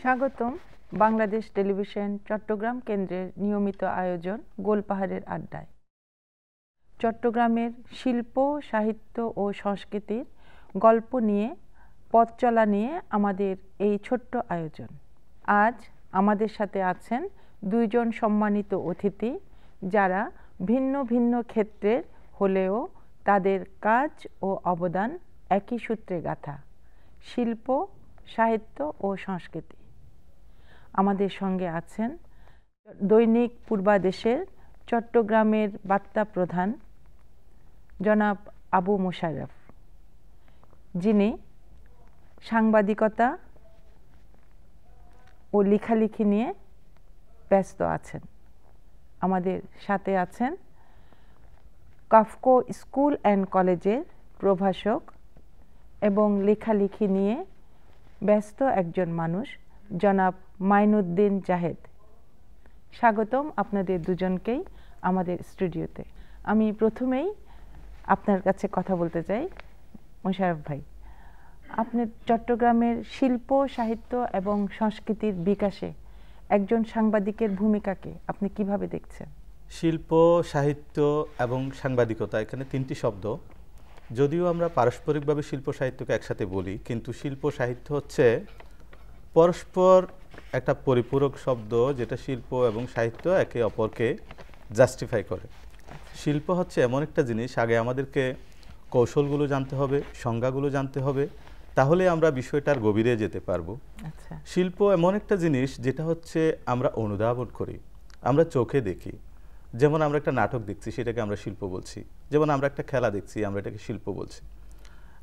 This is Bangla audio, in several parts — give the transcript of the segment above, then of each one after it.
স্বাগতম বাংলাদেশ টেলিভিশন চট্টগ্রাম কেন্দ্রের নিয়মিত আয়োজন গোলপাহাড়ের আড্ডায়। চট্টগ্রামের শিল্প, সাহিত্য ও সংস্কৃতির গল্প নিয়ে, পথ চলা নিয়ে আমাদের এই ছোট্ট আয়োজন। আজ আমাদের সাথে আছেন দুইজন সম্মানিত অতিথি, যারা ভিন্ন ভিন্ন ক্ষেত্রের হলেও তাদের কাজ ও অবদান একই সূত্রে গাঁথা, শিল্প, সাহিত্য ও সংস্কৃতি। আমাদের সঙ্গে আছেন দৈনিক পূর্বাদেশের চট্টগ্রামের বার্তা প্রধান জনাব আবু মোশাররফ, যিনি সাংবাদিকতা ও লেখালেখি নিয়ে ব্যস্ত আছেন। আমাদের সাথে আছেন কাফকো স্কুল অ্যান্ড কলেজের প্রভাষক এবং লেখালেখি নিয়ে ব্যস্ত একজন মানুষ জনাব মাইনুদ্দিন জাহেদ। স্বাগতম আপনাদের দুজনকেই আমাদের স্টুডিওতে। আমি প্রথমেই আপনার কাছে কথা বলতে চাই মোশাররফ ভাই, আপনি চট্টগ্রামের শিল্প, সাহিত্য এবং সংস্কৃতির বিকাশে একজন সাংবাদিকের ভূমিকাকে আপনি কিভাবে দেখছেন? শিল্প, সাহিত্য এবং সাংবাদিকতা, এখানে তিনটি শব্দ। যদিও আমরা পারস্পরিকভাবে শিল্প সাহিত্যকে একসাথে বলি, কিন্তু শিল্প সাহিত্য হচ্ছে পরস্পর একটা পরিপূরক শব্দ, যেটা শিল্প এবং সাহিত্য একে অপরকে জাস্টিফাই করে। শিল্প হচ্ছে এমন একটা জিনিস, আগে আমাদেরকে কৌশলগুলো জানতে হবে, সংজ্ঞাগুলো জানতে হবে, তাহলে আমরা বিষয়টার গভীরে যেতে পারবো। শিল্প এমন একটা জিনিস যেটা হচ্ছে আমরা অনুধাবন করি, আমরা চোখে দেখি। যেমন আমরা একটা নাটক দেখছি, সেটাকে আমরা শিল্প বলছি। যেমন আমরা একটা খেলা দেখছি, আমরা এটাকে শিল্প বলছি।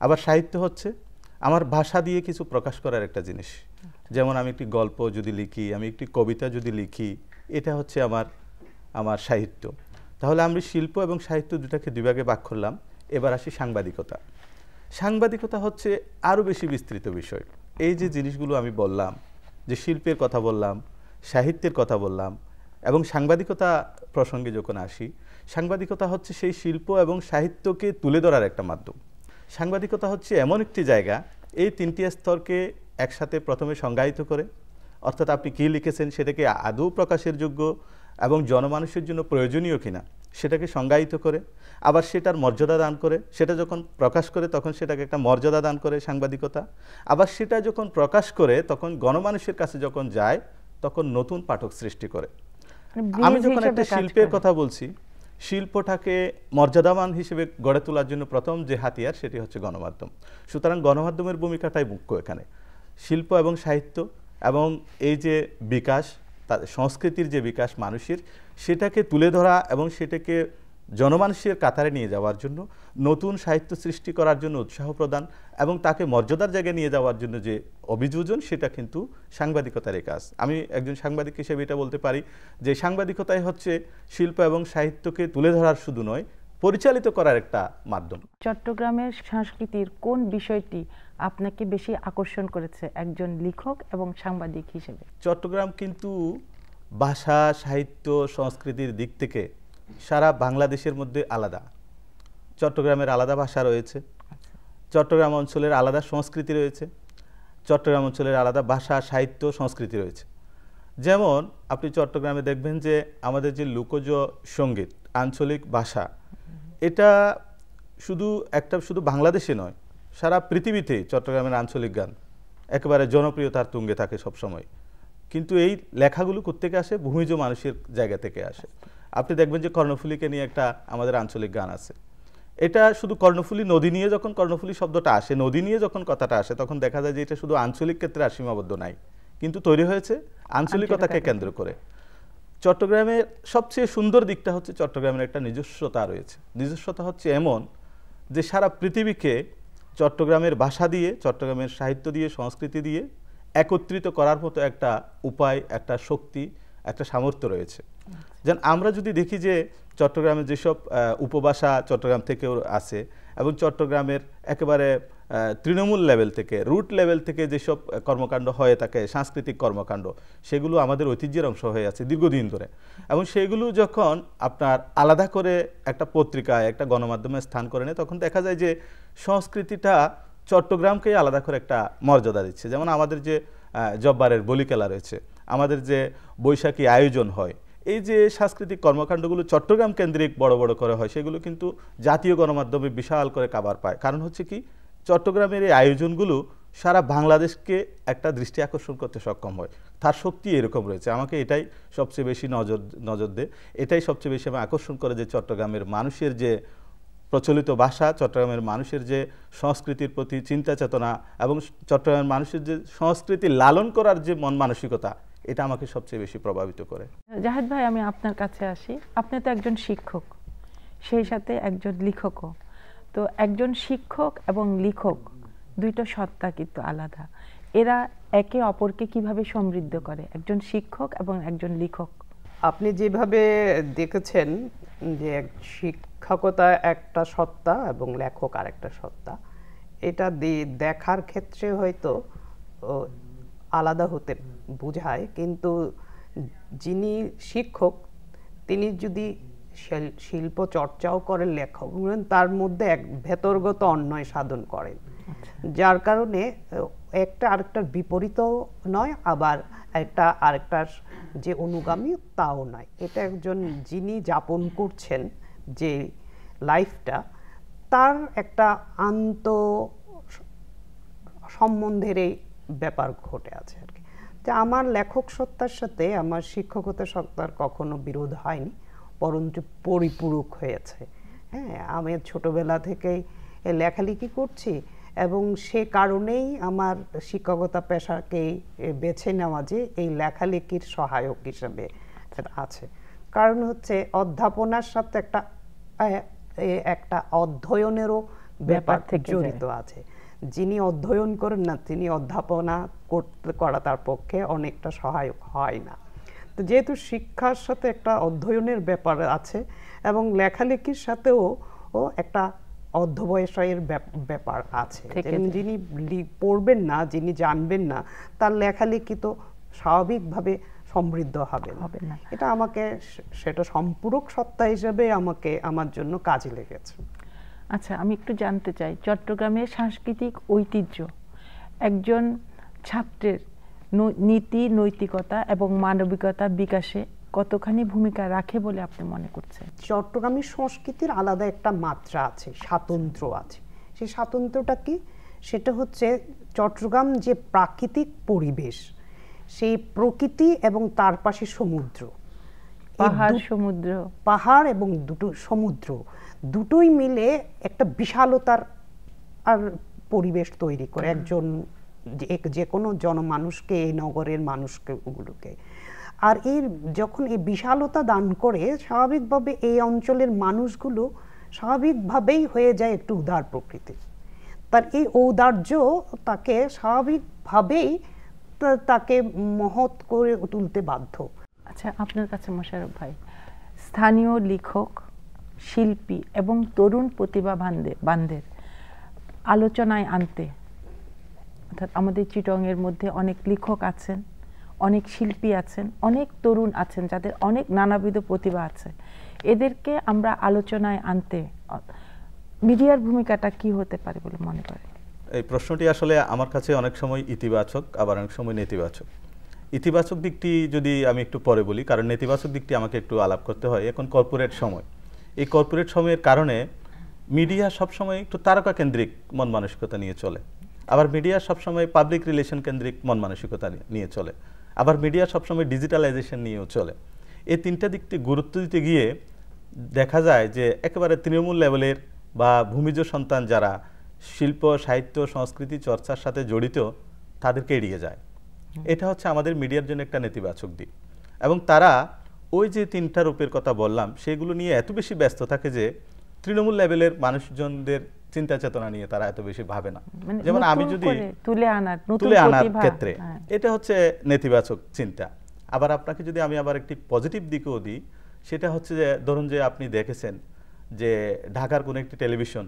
আবার সাহিত্য হচ্ছে আমার ভাষা দিয়ে কিছু প্রকাশ করার একটা জিনিস। যেমন আমি একটি গল্প যদি লিখি, আমি একটি কবিতা যদি লিখি, এটা হচ্ছে আমার সাহিত্য। তাহলে আমরা শিল্প এবং সাহিত্য দুটাকে দুই ভাগে ভাগ করলাম। এবার আসি সাংবাদিকতা। সাংবাদিকতা হচ্ছে আরও বেশি বিস্তৃত বিষয়। এই যে জিনিসগুলো আমি বললাম, যে শিল্পের কথা বললাম, সাহিত্যের কথা বললাম, এবং সাংবাদিকতা প্রসঙ্গে যখন আসি, সাংবাদিকতা হচ্ছে সেই শিল্প এবং সাহিত্যকে তুলে ধরার একটা মাধ্যম। সাংবাদিকতা হচ্ছে এমন একটি জায়গা, এই তিনটি স্তরকে একসাথে প্রথমে সংজ্ঞায়িত করে, অর্থাৎ আপনি কী লিখেছেন সেটাকে আদৌ প্রকাশের যোগ্য এবং জনমানুষের জন্য প্রয়োজনীয় কিনা সেটাকে সংজ্ঞায়িত করে, আবার সেটার মর্যাদা দান করে। সেটা যখন প্রকাশ করে তখন সেটাকে একটা মর্যাদা দান করে সাংবাদিকতা। আবার সেটা যখন প্রকাশ করে তখন গণমানুষের কাছে যখন যায় তখন নতুন পাঠক সৃষ্টি করে। আমি যখন একটা শিল্পের কথা বলছি, শিল্পটাকে মর্যাদাবান হিসেবে গড়ে তোলার জন্য প্রথম যে হাতিয়ার, সেটি হচ্ছে গণমাধ্যম। সুতরাং গণমাধ্যমের ভূমিকাটাই মুখ্য এখানে। শিল্প এবং সাহিত্য এবং এই যে বিকাশ, সংস্কৃতির যে বিকাশ মানুষের, সেটাকে তুলে ধরা এবং সেটাকে জনমানুষের কাতারে নিয়ে যাওয়ার জন্য, নতুন সাহিত্য সৃষ্টি করার জন্য উৎসাহ প্রদান এবং তাকে মর্যাদার জায়গায় নিয়ে যাওয়ার জন্য যে অভিযোজন, সেটা কিন্তু সাংবাদিকতারই কাজ। আমি একজন সাংবাদিক হিসেবে এটা বলতে পারি যে সাংবাদিকতাই হচ্ছে শিল্প এবং সাহিত্যকে তুলে ধরার শুধু নয়, পরিচালিত করার একটা মাধ্যম। চট্টগ্রামের সংস্কৃতির কোন বিষয়টি আপনাকে বেশি আকর্ষণ করেছে একজন লেখক এবং সাংবাদিক হিসেবে? চট্টগ্রাম কিন্তু ভাষা, সাহিত্য, সংস্কৃতির দিক থেকে সারা বাংলাদেশের মধ্যে আলাদা। চট্টগ্রামের আলাদা ভাষা রয়েছে, চট্টগ্রাম অঞ্চলের আলাদা সংস্কৃতি রয়েছে, চট্টগ্রাম অঞ্চলের আলাদা ভাষা, সাহিত্য, সংস্কৃতি রয়েছে। যেমন আপনি চট্টগ্রামে দেখবেন যে আমাদের যে লোকজ সঙ্গীত, আঞ্চলিক ভাষা, এটা শুধু বাংলাদেশে নয়, সারা পৃথিবীতে চট্টগ্রামের আঞ্চলিক গান একেবারে জনপ্রিয়তার তুঙ্গে থাকে সবসময়। কিন্তু এই লেখাগুলো কোত্থেকে আসে? ভূমিজ মানুষের জায়গা থেকে আসে। আপনি দেখবেন যে কর্ণফুলীকে নিয়ে একটা আমাদের আঞ্চলিক গান আছে। এটা শুধু কর্ণফুলী নদী নিয়ে, যখন কর্ণফুলী শব্দটা আসে, নদী নিয়ে যখন কথাটা আসে, তখন দেখা যায় যে এটা শুধু আঞ্চলিক ক্ষেত্রে আর সীমাবদ্ধ নাই, কিন্তু তৈরি হয়েছে আঞ্চলিকতাকে কেন্দ্র করে। চট্টগ্রামের সবচেয়ে সুন্দর দিকটা হচ্ছে চট্টগ্রামের একটা নিজস্বতা রয়েছে। নিজস্বতা হচ্ছে এমন যে সারা পৃথিবীকে চট্টগ্রামের ভাষা দিয়ে, চট্টগ্রামের সাহিত্য দিয়ে, সংস্কৃতি দিয়ে একত্রিত করার মতো একটা উপায়, একটা শক্তি, একটা সামর্থ্য রয়েছে। যেন আমরা যদি দেখি যে চট্টগ্রামের যেসব উপভাষা চট্টগ্রাম থেকেও আছে, এবং চট্টগ্রামের একেবারে তৃণমূল লেভেল থেকে, রুট লেভেল থেকে যেসব কর্মকাণ্ড হয়ে থাকে, সাংস্কৃতিক কর্মকাণ্ড, সেগুলো আমাদের ঐতিহ্যের অংশ হয়ে আছে দীর্ঘদিন ধরে। এবং সেগুলো যখন আপনার আলাদা করে একটা পত্রিকায়, একটা গণমাধ্যমে স্থান করে নেয়, তখন দেখা যায় যে সংস্কৃতিটা চট্টগ্রামকেই আলাদা করে একটা মর্যাদা দিচ্ছে। যেমন আমাদের যে জব্বারের বলিকেলা রয়েছে, আমাদের যে বৈশাখী আয়োজন হয়, এই যে সাংস্কৃতিক কর্মকাণ্ডগুলো চট্টগ্রাম কেন্দ্রিক বড় বড় করে হয়, সেগুলো কিন্তু জাতীয় গণমাধ্যমে বিশাল করে কাভার পায়। কারণ হচ্ছে কি, চট্টগ্রামের এই আয়োজনগুলো সারা বাংলাদেশকে একটা দৃষ্টি আকর্ষণ করতে সক্ষম হয়। তার শক্তি এরকম রয়েছে। আমাকে এটাই সবচেয়ে বেশি নজর দেয়, এটাই সবচেয়ে বেশি আমাকে আকর্ষণ করে, যে চট্টগ্রামের মানুষের যে প্রচলিত ভাষা, চট্টগ্রামের মানুষের যে সংস্কৃতির প্রতি চিন্তা চেতনা, এবং চট্টগ্রামের মানুষের যে সংস্কৃতি লালন করার যে মন মানসিকতা, এটা আমাকে সবচেয়ে বেশি প্রভাবিত করে। জাহিদ ভাই, আমি আপনার কাছে আসি। আপনি তো একজন শিক্ষক, সেই সাথে একজন লেখকও। তো একজন শিক্ষক এবং লেখক দুইটা সত্তা কিন্তু আলাদা। এরা একে অপরকে কিভাবে সমৃদ্ধ করে, একজন শিক্ষক এবং একজন লেখক? আপনি যেভাবে দেখেছেন যে শিক্ষকতা একটা সত্তা এবং লেখক আরেকটা সত্তা, এটা দেখার ক্ষেত্রে হয়তো আলাদা হতে বোঝায়, কিন্তু যিনি শিক্ষক তিনি যদি শিল্প চর্চাও করেন, লেখক তার মধ্যে এক ভেতরগত অন্যয় সাধন করেন, যার কারণে একটা আরেকটার বিপরীতও নয়, আবার একটা আরেকটার যে অনুগামী তাও নয়। এটা একজন যিনি যাপন করছেন যে লাইফটা, তার একটা সম্বন্ধের এই ব্যাপার ঘটে আছে আর কি। যে আমার লেখক সত্তার সাথে আমার শিক্ষকতা সত্তার কখনো বিরোধ হয়নি, বরঞ্চ পরিপূরক হয়েছে। হ্যাঁ, আমি ছোটবেলা থেকেই লেখালেখি করছি এবং সে কারণেই আমার শিক্ষকতা পেশাকে বেছে নেওয়া যে এই লেখালেখির সহায়ক হিসেবে আছে। কারণ হচ্ছে অধ্যাপনার সাথে একটা অধ্যয়নেরও ব্যাপার জড়িত আছে। যিনি অধ্যয়ন করেন না, তিনি অধ্যাপনা করা তার পক্ষে অনেকটা সহায়ক হয় না। তো যেহেতু শিক্ষার সাথে একটা অধ্যয়নের ব্যাপার আছে এবং লেখালেখির সাথেও একটা অধ্যবসায়ের ব্যাপার আছে। যিনি পড়বেন না, যিনি জানবেন না, তার লেখালেখি তো স্বাভাবিকভাবে সমৃদ্ধ হবে না। এটা আমাকে সেটা সম্পূরক সত্তা হিসেবে আমার জন্য কাজে লেগেছে। আচ্ছা, আমি একটু জানতে চাই, চট্টগ্রামের সাংস্কৃতিক ঐতিহ্য একজন ছাত্রের নীতি, নৈতিকতা এবং মানবিকতা বিকাশে কতখানি ভূমিকা রাখে বলে আপনি মনে করছেন? চট্টগ্রামের সংস্কৃতির আলাদা একটা মাত্রা আছে, স্বাতন্ত্র্য আছে। সেই স্বাতন্ত্র্যটা কি? সেটা হচ্ছে চট্টগ্রাম যে প্রাকৃতিক পরিবেশ, সেই প্রকৃতি এবং তার পাশে সমুদ্র, পাহাড় এবং সমুদ্র দুটোই মিলে একটা বিশালতার আর পরিবেশ তৈরি করে একজন যে কোনো জনমানুষকে, এই নগরের মানুষগুলোকে। আর যখন এই বিশালতা দান করে, স্বাভাবিকভাবে এই অঞ্চলের মানুষগুলো স্বাভাবিকভাবেই হয়ে যায় একটু উদার প্রকৃতির। তার এই ঔদার্য তাকে স্বাভাবিকভাবেই তাকে মহৎ করে তুলতে বাধ্য। আচ্ছা, আপনার কাছে মোশাররফ ভাই, স্থানীয় লেখক, শিল্পী এবং তরুণ প্রতিভাবানদের আলোচনায় আনতে, অর্থাৎ আমাদের চিটংয়ের মধ্যে অনেক লেখক আছেন, অনেক শিল্পী আছেন, অনেক তরুণ আছেন যাদের অনেক নানাবিধ প্রতিভা আছে, এদেরকে আমরা আলোচনায় আনতে মিডিয়ার ভূমিকাটা কি হতে পারে বলে মনে করেন? এই প্রশ্নটি আসলে আমার কাছে অনেক সময় ইতিবাচক, আবার অনেক সময় নেতিবাচক। ইতিবাচক দিকটি যদি আমি একটু পরে বলি, কারণ নেতিবাচক দিকটি আমাকে একটু আলাপ করতে হয়। এখন কর্পোরেট সময়, এই কর্পোরেট সময়ের কারণে মিডিয়া সবসময় একটু তারকা কেন্দ্রিক মন মানসিকতা নিয়ে চলে, আবার মিডিয়া সবসময় পাবলিক রিলেশন কেন্দ্রিক মন মানসিকতা নিয়ে চলে, আবার মিডিয়া সবসময় ডিজিটালাইজেশন নিয়েও চলে। এই তিনটা দিকটি গুরুত্ব দিতে গিয়ে দেখা যায় যে একেবারে তৃণমূল লেভেলের বা ভূমিজ সন্তান যারা শিল্প, সাহিত্য, সংস্কৃতি চর্চার সাথে জড়িত, তাদেরকে এড়িয়ে যায়। এটা হচ্ছে আমাদের মিডিয়ার জন্য একটা নেতিবাচক দিক। এবং তারা ওই যে তিনটা রূপের কথা বললাম, সেগুলো নিয়ে এত বেশি ব্যস্ত থাকে যে তৃণমূল লেভেলের মানুষজনদের চিন্তা চেতনা নিয়ে তারা এত বেশি ভাবে না। যেমন আমি যদি তুলে আনার ক্ষেত্রে, এটা হচ্ছে নেতিবাচক চিন্তা। আবার আপনাকে যদি আমি আবার একটি পজিটিভ দিকেও দিই, সেটা হচ্ছে যে ধরুন যে আপনি দেখেছেন যে ঢাকার কোনো একটি টেলিভিশন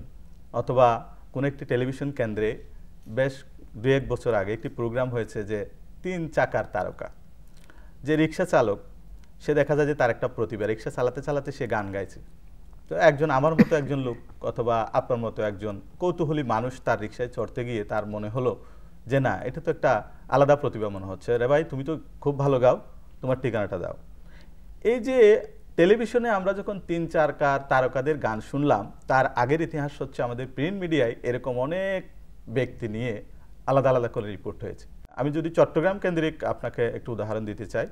অথবা কোনো একটি টেলিভিশন কেন্দ্রে বেশ 2-1 বছর আগে একটি প্রোগ্রাম হয়েছে যে 3 চাকার তারকা, যে রিক্সা চালক, সে দেখা যায় যে তার একটা প্রতিভা, রিক্সা চালাতে চালাতে সে গান গাইছে। তো একজন আমার মতো একজন লোক অথবা আপনার মতো একজন কৌতূহলী মানুষ তার রিক্সায় চড়তে গিয়ে তার মনে হলো যে না এটা তো একটা আলাদা প্রতিভা মনে হচ্ছে, রে ভাই তুমি তো খুব ভালো গাও, তোমার ঠিকানাটা দাও। এই যে টেলিভিশনে আমরা যখন 3-4 তারকাদের গান শুনলাম, তার আগের ইতিহাস হচ্ছে আমাদের প্রিন্ট মিডিয়ায় এরকম অনেক ব্যক্তি নিয়ে আলাদা আলাদা করে রিপোর্ট হয়েছে। আমি যদি চট্টগ্রাম কেন্দ্রিক আপনাকে একটু উদাহরণ দিতে চাই,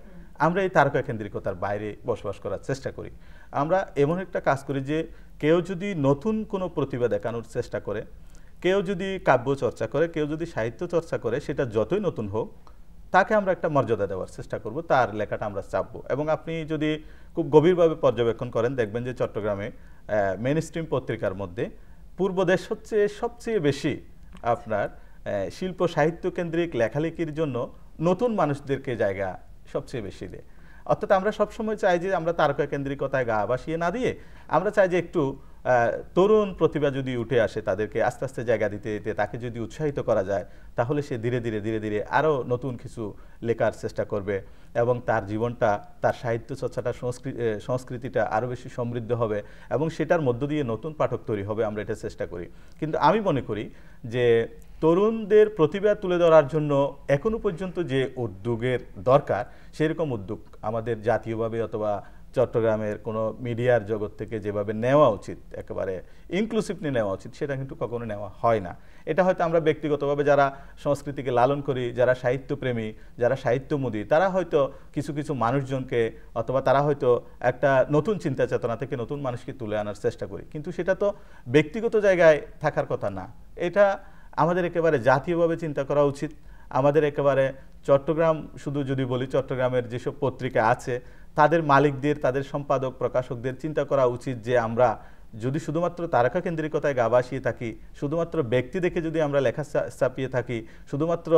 আমরা এই তারকা কেন্দ্রিকতার বাইরে বসবাস করার চেষ্টা করি। আমরা এমন একটা কাজ করি যে কেউ যদি নতুন কোনো প্রতিভা দেখানোর চেষ্টা করে, কেউ যদি কাব্য চর্চা করে, কেউ যদি সাহিত্য চর্চা করে, সেটা যতই নতুন হোক তাকে আমরা একটা মর্যাদা দেওয়ার চেষ্টা করব, তার লেখাটা আমরা চাপবো। এবং আপনি যদি খুব গভীরভাবে পর্যবেক্ষণ করেন দেখবেন যে চট্টগ্রামে মেইন স্ট্রিম পত্রিকার মধ্যে পূর্বদেশ হচ্ছে সবচেয়ে বেশি আপনার শিল্প সাহিত্য কেন্দ্রিক লেখালেখির জন্য নতুন মানুষদেরকে জায়গা সবচেয়ে বেশি দেয়। অর্থাৎ আমরা সবসময় চাই যে আমরা তারকা কেন্দ্রিকতায় গা ভাসিয়ে না দিয়ে আমরা চাই যে একটু তরুণ প্রতিভা যদি উঠে আসে তাদেরকে আস্তে আস্তে জায়গা দিতে দিতে তাকে যদি উৎসাহিত করা যায়, তাহলে সে ধীরে ধীরে ধীরে ধীরে আরও নতুন কিছু লেখার চেষ্টা করবে এবং তার জীবনটা, তার সাহিত্য চর্চাটা, সংস্কৃতিটা আরও বেশি সমৃদ্ধ হবে এবং সেটার মধ্য দিয়ে নতুন পাঠক তৈরি হবে। আমরা এটা চেষ্টা করি। কিন্তু আমি মনে করি যে তরুণদের প্রতিভা তুলে ধরার জন্য এখনো পর্যন্ত যে উদ্যোগের দরকার, সেরকম উদ্যোগ আমাদের জাতীয়ভাবে অথবা চট্টগ্রামের কোনো মিডিয়ার জগৎ থেকে যেভাবে নেওয়া উচিত, একেবারে ইনক্লুসিভলি নেওয়া উচিত, সেটা কিন্তু কখনো নেওয়া হয় না। এটা হয়তো আমরা ব্যক্তিগতভাবে যারা সংস্কৃতিকে লালন করি, যারা সাহিত্যপ্রেমী, যারা সাহিত্যমুদী, তারা হয়তো কিছু কিছু মানুষজনকে অথবা তারা হয়তো একটা নতুন চিন্তা চেতনা থেকে নতুন মানুষকে তুলে আনার চেষ্টা করি, কিন্তু সেটা তো ব্যক্তিগত জায়গায় থাকার কথা না। এটা আমাদের একেবারে জাতীয়ভাবে চিন্তা করা উচিত। আমাদের একেবারে চট্টগ্রাম, শুধু যদি বলি চট্টগ্রামের যেসব পত্রিকা আছে তাদের মালিকদের, তাদের সম্পাদক প্রকাশকদের চিন্তা করা উচিত যে আমরা যদি শুধুমাত্র তারকা কেন্দ্রিকতায় গা ভাসিয়ে থাকি, শুধুমাত্র ব্যক্তি দেখে যদি আমরা লেখা ছাপিয়ে থাকি, শুধুমাত্র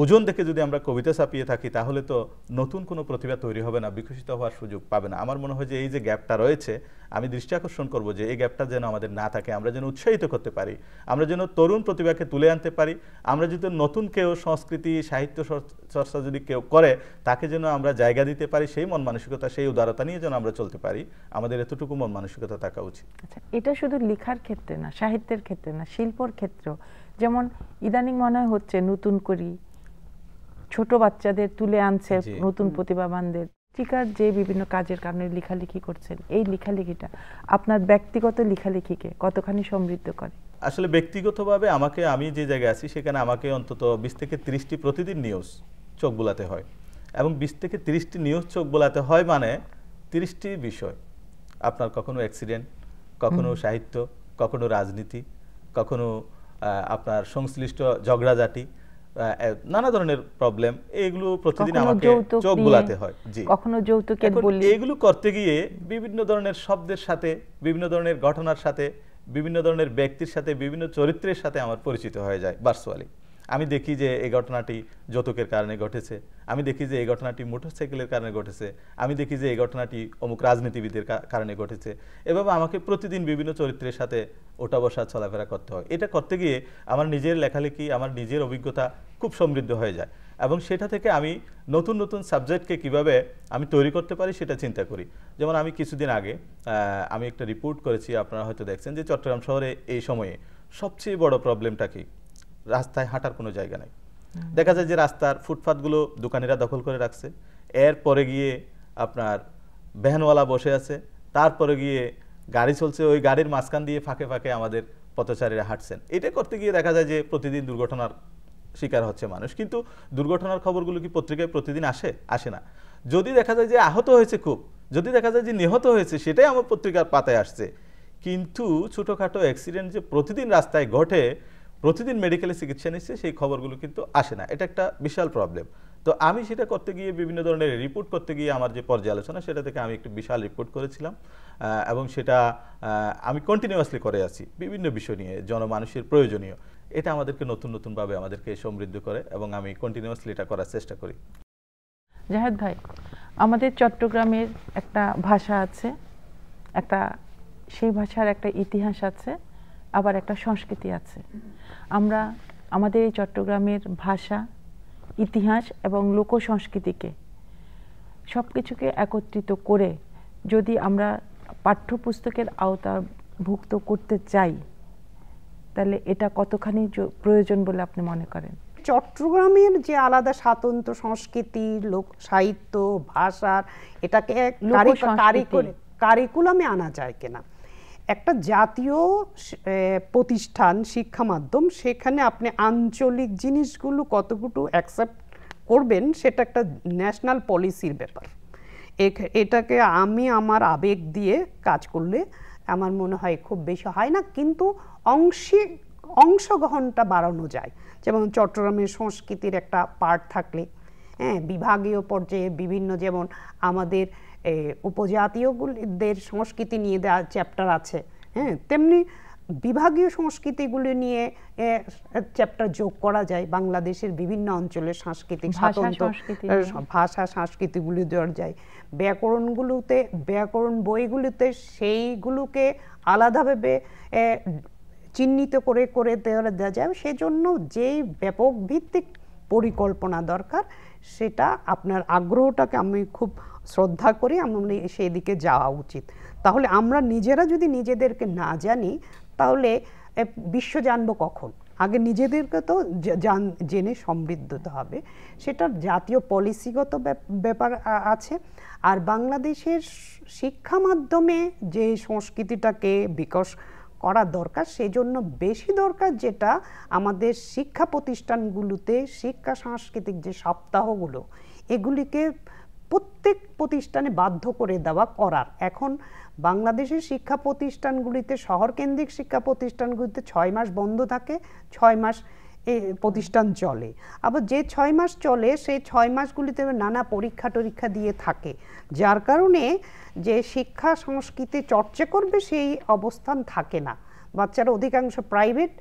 ওজন দেখে যদি আমরা কবিতা ছাপিয়ে থাকি, তাহলে তো নতুন কোনো প্রতিভা তৈরি হবে না, বিকশিত হওয়ার সুযোগ পাবে না। আমার মনে হয় যে এই যে গ্যাপটা রয়েছে, আমি দৃষ্টি আকর্ষণ করব যে এই গ্যাপটা যেন আমাদের না থাকে, আমরা যেন উৎসাহিত করতে পারি, আমরা যেন তরুণ প্রতিভাকে তুলে আনতে পারি, আমরা যদি নতুন কেউ সংস্কৃতি সাহিত্য চর্চা যদি কেউ করে তাকে যেন আমরা জায়গা দিতে পারি, সেই মন মানসিকতা, সেই উদারতা নিয়ে যেন আমরা চলতে পারি। আমাদের এতটুকু মন মানসিকতা থাকা উচিত। আচ্ছা, এটা শুধু লেখার ক্ষেত্রে না, সাহিত্যের ক্ষেত্রে না, শিল্পর ক্ষেত্রেও যেমন ইদানিং মনে হচ্ছে নতুন করি ছোট বাচ্চাদের তুলে আনছে, নতুন প্রতিভাবানদের পত্রিকার যে বিভিন্ন কাজের কারণে লেখালেখি করছেন, এই লেখালেখিটা আপনার ব্যক্তিগত লেখালেখিকে কতখানি সমৃদ্ধ করে? আসলে ব্যক্তিগতভাবে আমি যে জায়গায় আছি সেখানে আমাকে অন্তত 20 থেকে 30টি প্রতিদিন নিউজ চোখ বোলাতে হয়, এবং 20 থেকে 30টি নিউজ চোখ বোলাতে হয় মানে 30টি বিষয়। আপনার কখনো অ্যাক্সিডেন্ট, কখনো সাহিত্য, কখনো রাজনীতি, কখনো আপনার সংশ্লিষ্ট ঝগড়াঝাটি, নানা ধরনের প্রবলেম, এগুলো প্রতিদিন আমাকে চোখ বোলাতে হয়। জি, কখনো যৌতুকের বলি। এগুলো করতে গিয়ে বিভিন্ন ধরনের শব্দের সাথে, বিভিন্ন ধরনের ঘটনার সাথে, বিভিন্ন ধরনের ব্যক্তির সাথে, বিভিন্ন চরিত্রের সাথে আমার পরিচিত হয়ে যায় ভার্চুয়ালি। আমি দেখি যে এই ঘটনাটি যৌতুকের কারণে ঘটেছে, আমি দেখি যে এই ঘটনাটি মোটরসাইকেলের কারণে ঘটেছে, আমি দেখি যে এই ঘটনাটি অমুক রাজনীতিবিদের কারণে ঘটেছে। এভাবে আমাকে প্রতিদিন বিভিন্ন চরিত্রের সাথে ওঠা বসা চলাফেরা করতে হয়। এটা করতে গিয়ে আমার নিজের লেখালেখি, আমার নিজের অভিজ্ঞতা খুব সমৃদ্ধ হয়ে যায়, এবং সেটা থেকে আমি নতুন নতুন সাবজেক্টকে কিভাবে আমি তৈরি করতে পারি সেটা চিন্তা করি। যেমন আমি কিছুদিন আগে আমি একটা রিপোর্ট করেছি, আপনারা হয়তো দেখছেন যে চট্টগ্রাম শহরে এই সময়ে সবচেয়ে বড় প্রবলেমটা কি, রাস্তায় হাঁটার কোনো জায়গা নেই। দেখা যায় যে রাস্তার ফুটপাথগুলো দোকানিরা দখল করে রাখছে, এরপরে গিয়ে আপনার ভ্যানওয়ালা বসে আছে, তারপরে গিয়ে গাড়ি চলছে, ওই গাড়ির মাঝখান দিয়ে ফাঁকে ফাঁকে আমাদের পথচারীরা হাঁটছেন। এটা করতে গিয়ে দেখা যায় যে প্রতিদিন দুর্ঘটনার শিকার হচ্ছে মানুষ। কিন্তু দুর্ঘটনার খবরগুলো কি পত্রিকায় প্রতিদিন আসে না। যদি দেখা যায় যে আহত হয়েছে খুব, যদি দেখা যায় যে নিহত হয়েছে, সেটাই আমার পত্রিকার পাতায় আসছে। কিন্তু ছোটোখাটো অ্যাক্সিডেন্ট যে প্রতিদিন রাস্তায় ঘটে, প্রতিদিন মেডিকেলে চিকিৎসা নিচ্ছে, সেই খবরগুলো কিন্তু আসে না। এটা একটা বিশাল প্রবলেম। তো আমি সেটা করতে গিয়ে, বিভিন্ন ধরনের রিপোর্ট করতে গিয়ে, আমার যে পর্যালোচনা, সেটা থেকে আমি একটি বিশাল রিপোর্ট করেছিলাম, এবং সেটা আমি কন্টিনিউয়াসলি করে আছি বিভিন্ন বিষয় নিয়ে, জনমানুষের প্রয়োজনীয়। এটা আমাদেরকে নতুন নতুনভাবে আমাদেরকে সমৃদ্ধ করে, এবং আমি কন্টিনিউয়াসলি এটা করার চেষ্টা করি। জাহেদ ভাই, আমাদের চট্টগ্রামের একটা ভাষা আছে, সেই ভাষার একটা ইতিহাস আছে, আবার একটা সংস্কৃতি আছে। আমরা আমাদের এই চট্টগ্রামের ভাষা, ইতিহাস এবং লোক সংস্কৃতিকে সব কিছুকে একত্রিত করে যদি আমরা পাঠ্যপুস্তকের আওতাভুক্ত করতে চাই, তাহলে এটা কতখানি প্রয়োজন বলে আপনি মনে করেন? চট্টগ্রামের যে আলাদা স্বাতন্ত্র্য সংস্কৃতি, লোক সাহিত্য, ভাষার, এটাকে কারিকুলামে আনা যায় কিনা। একটা জাতীয় প্রতিষ্ঠান, শিক্ষা মাধ্যম, সেখানে আপনি আঞ্চলিক জিনিসগুলো কতটুকু অ্যাকসেপ্ট করবেন সেটা একটা ন্যাশনাল পলিসির ব্যাপার। এটাকে আমি আমার আবেগ দিয়ে কাজ করলে আমার মনে হয় খুব বেশি হয় না, কিন্তু অংশগ্রহণটা বাড়ানো যায়। যেমন চট্টগ্রামের সংস্কৃতির একটা পার্ট থাকলে, হ্যাঁ, বিভাগীয় পর্যায়ে বিভিন্ন, যেমন আমাদের উপজাতীয়দের সংস্কৃতি নিয়ে দেওয়া চ্যাপ্টার আছে, হ্যাঁ, তেমনি বিভাগীয় সংস্কৃতিগুলি নিয়ে চ্যাপ্টার যোগ করা যায়। বাংলাদেশের বিভিন্ন অঞ্চলের সাংস্কৃতিক ভাষা সংস্কৃতিগুলি দেওয়া যায়। ব্যাকরণ বইগুলিতে সেইগুলোকে আলাদাভাবে চিহ্নিত করে করে দেওয়া যায়। সেজন্য যেই ব্যাপক ভিত্তিক পরিকল্পনা দরকার, সেটা আপনার আগ্রহটাকে আমি খুব শ্রদ্ধা করি, আমরা সেই দিকে যাওয়া উচিত। তাহলে আমরা নিজেরা যদি নিজেদেরকে না জানি তাহলে বিশ্ব জানবো কখন? আগে নিজেদেরকে তো জেনে সমৃদ্ধ হতে হবে। সেটার জাতীয় পলিসিগত ব্যাপার আছে। আর বাংলাদেশের শিক্ষা মাধ্যমে যে সংস্কৃতিটাকে বিকাশ করা দরকার, সেজন্য বেশি দরকার যেটা আমাদের শিক্ষা প্রতিষ্ঠানগুলোতে শিক্ষা সাংস্কৃতিক যে সপ্তাহগুলো, এগুলিকে প্রত্যেক প্রতিষ্ঠানে বাধ্য করে দেওয়া করার। এখন বাংলাদেশের শিক্ষা প্রতিষ্ঠানগুলিতে, শহরকেন্দ্রিক শিক্ষা প্রতিষ্ঠানগুলিতে 6 মাস বন্ধ থাকে, 6 মাস এই প্রতিষ্ঠান চলে। আবার যে 6 মাস চলে সেই 6 মাসগুলিতে নানা পরীক্ষা দিয়ে থাকে, যার কারণে যে শিক্ষা সংস্কৃতি চর্চা করবে সেই অবস্থান থাকে না। বাচ্চারা অধিকাংশ প্রাইভেট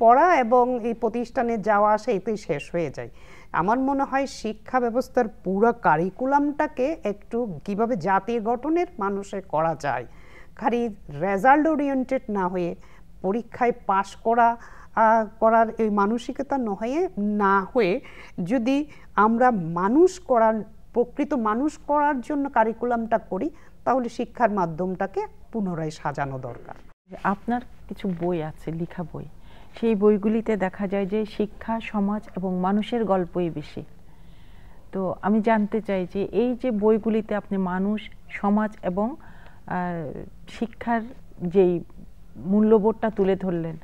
পড়া এবং এই প্রতিষ্ঠানে যাওয়া আসা এতেই শেষ হয়ে যায়। আমার মনে হয় শিক্ষা ব্যবস্থার পুরো কারিকুলামটাকে একটু কিভাবে জাতীয় গঠনের মানুষে করা যায়, খালি রেজাল্ট ওরিয়েন্টেড না হয়ে পরীক্ষায় পাশ করার এই মানসিকতা না হয়ে যদি আমরা প্রকৃত মানুষ করার জন্য কারিকুলামটা করি, তাহলে শিক্ষার মাধ্যমটাকে পুনরায় সাজানো দরকার। আপনার কিছু বই আছে, লেখা বই, সেই বইগুলিতে দেখা যায় যে শিক্ষা, সমাজ এবং মানুষের গল্পই বেশি। তো আমি জানতে চাই যে এই যে বইগুলিতে আপনি মানুষ, সমাজ এবং শিক্ষার যেই মূল্যবোধটা তুলে ধরলেন,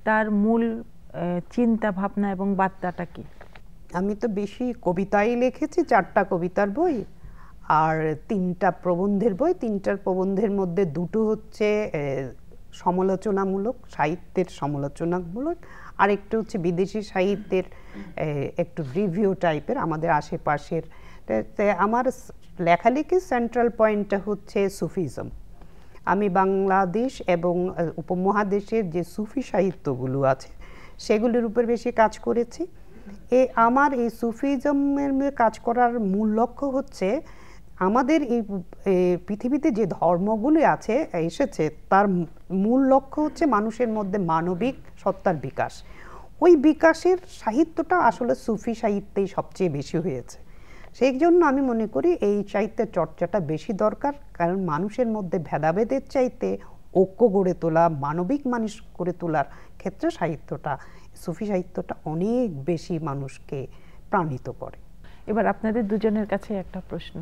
তার মূল চিন্তা ভাবনা এবং বার্তাটা কি? আমি তো বেশি কবিতাই লিখেছি, 4টা কবিতার বই আর 3টা প্রবন্ধের বই। 3টার প্রবন্ধের মধ্যে 2টো হচ্ছে সমালোচনামূলক, সাহিত্যের সমালোচনামূলক, আর একটু হচ্ছে বিদেশি সাহিত্যের একটু রিভিউ টাইপের, আমাদের আশেপাশের। আমার লেখালেখির সেন্ট্রাল পয়েন্টটা হচ্ছে সুফিজম। আমি বাংলাদেশ এবং উপমহাদেশের যে সুফি সাহিত্যগুলো আছে সেগুলির উপর বেশি কাজ করেছি। আমার এই সুফিজমের কাজ করার মূল লক্ষ্য হচ্ছে আমাদের এই পৃথিবীতে যে ধর্মগুলি এসেছে তার মূল লক্ষ্য হচ্ছে মানুষের মধ্যে মানবিক সত্তার বিকাশ। ওই বিকাশের সাহিত্যটা আসলে সুফি সাহিত্যেই সবচেয়ে বেশি হয়েছে। সেই জন্য আমি মনে করি এই সাহিত্যের চর্চাটা বেশি দরকার, কারণ মানুষের মধ্যে ভেদাভেদের চাইতে ঐক্য গড়ে তোলা, মানবিক মানুষ গড়ে তোলার ক্ষেত্রে সুফি সাহিত্যটা অনেক বেশি মানুষকে প্রাণিত করে। এবার আপনাদের দুজনের কাছে একটা প্রশ্ন,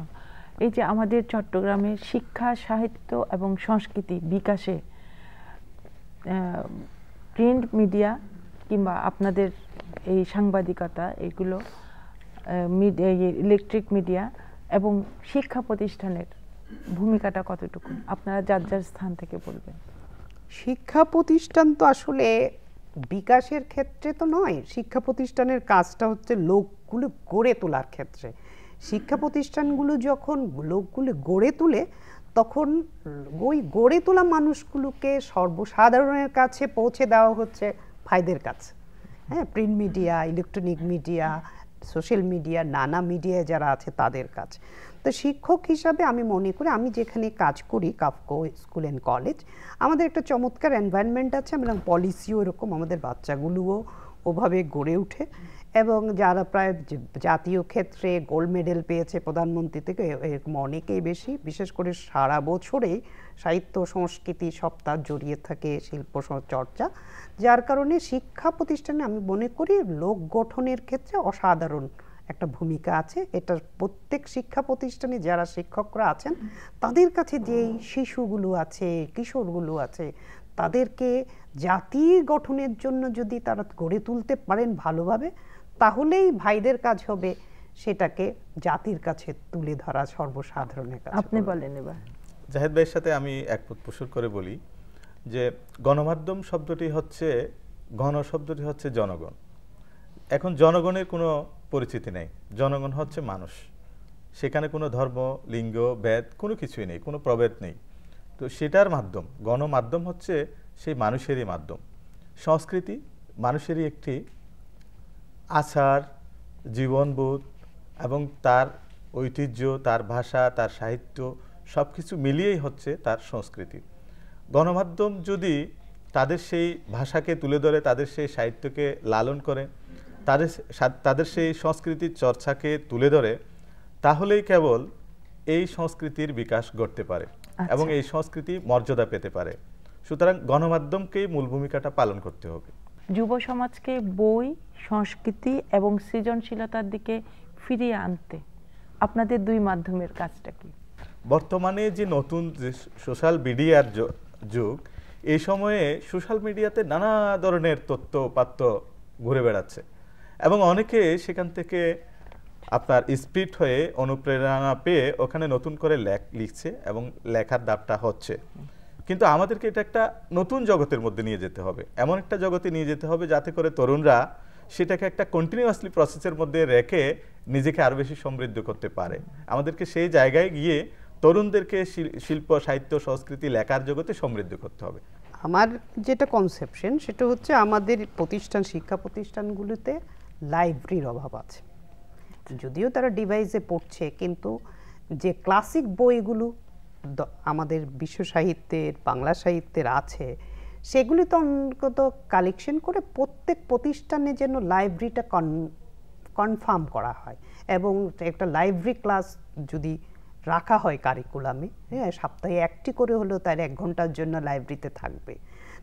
এই যে আমাদের চট্টগ্রামের শিক্ষা, সাহিত্য এবং সংস্কৃতি বিকাশে প্রিন্ট মিডিয়া কিংবা আপনাদের এই সাংবাদিকতা, এগুলো ইলেকট্রিক মিডিয়া এবং শিক্ষা প্রতিষ্ঠানের ভূমিকাটা কতটুকু, আপনারা যার স্থান থেকে বলবেন। শিক্ষা প্রতিষ্ঠান তো আসলে বিকাশের ক্ষেত্রে তো নয়, শিক্ষা প্রতিষ্ঠানের কাজটা হচ্ছে লোকগুলো গড়ে তোলার ক্ষেত্রে। শিক্ষা প্রতিষ্ঠানগুলো যখন লোকগুলো গড়ে তোলে, তখন ওই গড়ে তোলা মানুষগুলোকে সর্বসাধারণের কাছে পৌঁছে দেওয়া হচ্ছে ভাইদের কাছে। হ্যাঁ, print media, electronic media, social media, নানা মিডিয়ায় যারা আছে তাদের কাছে। তো শিক্ষক হিসাবে আমি মনে করি, আমি যেখানে কাজ করি কাফকো স্কুল অ্যান্ড কলেজ, আমাদের একটা চমৎকার এনভায়রনমেন্ট আছে এবং পলিসিও এরকম, আমাদের বাচ্চাগুলোও ওভাবে গড়ে ওঠে এবং যারা প্রায় জাতীয় ক্ষেত্রে গোল্ড মেডেল পেয়েছে প্রধানমন্ত্রী থেকে এরকম অনেকেই বেশি, বিশেষ করে সারা বছরেই সাহিত্য সংস্কৃতি সপ্তাহ জড়িয়ে থাকে শিল্প চর্চা, যার কারণে শিক্ষা প্রতিষ্ঠানে আমি মনে করি লোক গঠনের ক্ষেত্রে অসাধারণ একটা ভূমিকা আছে। এটা প্রত্যেক শিক্ষা প্রতিষ্ঠানে যারা শিক্ষকরা আছেন তাদের কাছে যেই শিশুগুলো আছে, কিশোরগুলো আছে, তাদেরকে জাতি গঠনের জন্য যদি তারা গড়ে তুলতে পারেন ভালোভাবে, তাহলেই ভাইদের কাজ হবে সেটাকে জাতির কাছে তুলে ধরা সর্বসাধারণের কাছে। আপনি বলেন এবার। জাহেদ ভাইয়ের সাথে আমি একমত পোষণ করে বলি যে গণমাধ্যম শব্দটি হচ্ছে, গণ শব্দটি হচ্ছে জনগণ। এখন জনগণের কোনো পরিচিতি নেই, জনগণ হচ্ছে মানুষ, সেখানে কোনো ধর্ম, লিঙ্গ, ভেদ কোনো কিছুই নেই, কোনো প্রভেদ নেই। তো সেটার মাধ্যম, গণমাধ্যম হচ্ছে সেই মানুষেরই মাধ্যম। সংস্কৃতি মানুষেরই একটি আচার, জীবনবোধ এবং তার ঐতিহ্য, তার ভাষা, তার সাহিত্য সব কিছু মিলিয়েই হচ্ছে তার সংস্কৃতি। গণমাধ্যম যদি তাদের সেই ভাষাকে তুলে ধরে, তাদের সেই সাহিত্যকে লালন করে, তাদের সেই সংস্কৃতির চর্চাকে তুলে ধরে, তাহলেই কেবল এই সংস্কৃতির বিকাশ ঘটতে পারে এবং এই সংস্কৃতি মর্যাদা পেতে পারে। সুতরাং গণমাধ্যমকেই মূল ভূমিকাটা পালন করতে হবে। যুব সমাজকে বই, সংস্কৃতি এবং সৃজনশীলতার দিকে ফিরিয়ে আনতে আপনাদের দুই মাধ্যমের কাজটা কি? বর্তমানে যে নতুন যে সোশ্যাল মিডিয়ার যুগ, এই সময়ে সোশ্যাল মিডিয়াতে নানা ধরনের তথ্য উপাত্ত ঘুরে বেড়াচ্ছে এবং অনেকে সেখান থেকে আপনার স্পিড হয়ে অনুপ্রেরণা পেয়ে ওখানে নতুন করে লিখছে এবং লেখার দাপটা হচ্ছে। কিন্তু আমাদেরকে এটা একটা নতুন জগতের মধ্যে নিয়ে যেতে হবে, এমন একটা জগতে নিয়ে যেতে হবে যাতে করে তরুণরা সেটাকে একটা কন্টিনিউয়াসলি প্রসেসের মধ্যে রেখে নিজেকে আরো বেশি সমৃদ্ধ করতে পারে। আমাদেরকে সেই জায়গায় গিয়ে তরুণদেরকে শিল্প, সাহিত্য, সংস্কৃতি, লেখার জগতে সমৃদ্ধ করতে হবে। আমার যেটা কনসেপশন সেটা হচ্ছে আমাদের প্রতিষ্ঠান, শিক্ষা প্রতিষ্ঠানগুলোতে লাইব্রেরির অভাব আছে। যদিও তারা ডিভাইসে পড়ছে, কিন্তু যে ক্লাসিক বইগুলো আমাদের বিশ্ব সাহিত্যের, বাংলা সাহিত্যের আছে, সেগুলি তো অন্তত কালেকশন করে প্রত্যেক প্রতিষ্ঠানে যেন লাইব্রেরিটা কনফার্ম করা হয় এবং একটা লাইব্রেরি ক্লাস যদি রাখা হয় কারিকুলামে, হ্যাঁ, সপ্তাহে একটি করে হলেও তার 1 ঘন্টার জন্য লাইব্রেরিতে থাকবে,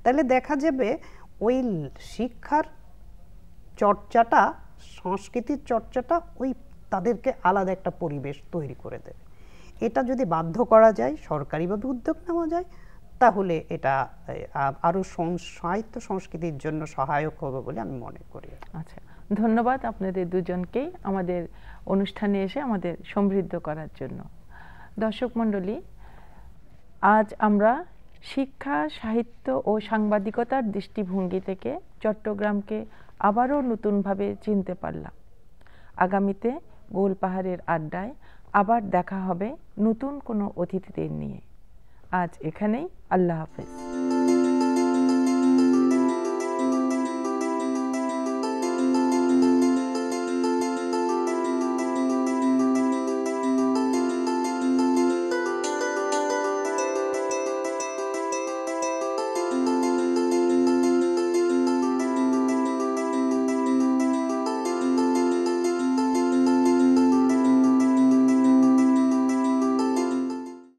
তাহলে দেখা যাবে ওই শিক্ষার চর্চাটা, সংস্কৃতির চর্চাটা ওই তাদেরকে আলাদা একটা পরিবেশ তৈরি করে দেবে। এটা যদি বাধ্য করা যায়, সরকারিভাবে উদ্যোগ নেওয়া যায়, তাহলে এটা আরও সাহিত্য সংস্কৃতির জন্য সহায়ক হবে বলে আমি মনে করি। আচ্ছা, ধন্যবাদ আপনাদের দুজনকেই আমাদের অনুষ্ঠানে এসে আমাদের সমৃদ্ধ করার জন্য। দর্শক মণ্ডলী, আজ আমরা শিক্ষা, সাহিত্য ও সাংবাদিকতার দৃষ্টিভঙ্গি থেকে চট্টগ্রামকে আবারও নতুনভাবে চিনতে পারলাম। আগামীতে গোলপাহাড়ের আড্ডায় আবার দেখা হবে নতুন কোনো অতিথিদের নিয়ে। আজ এখানেই, আল্লাহ হাফেজ।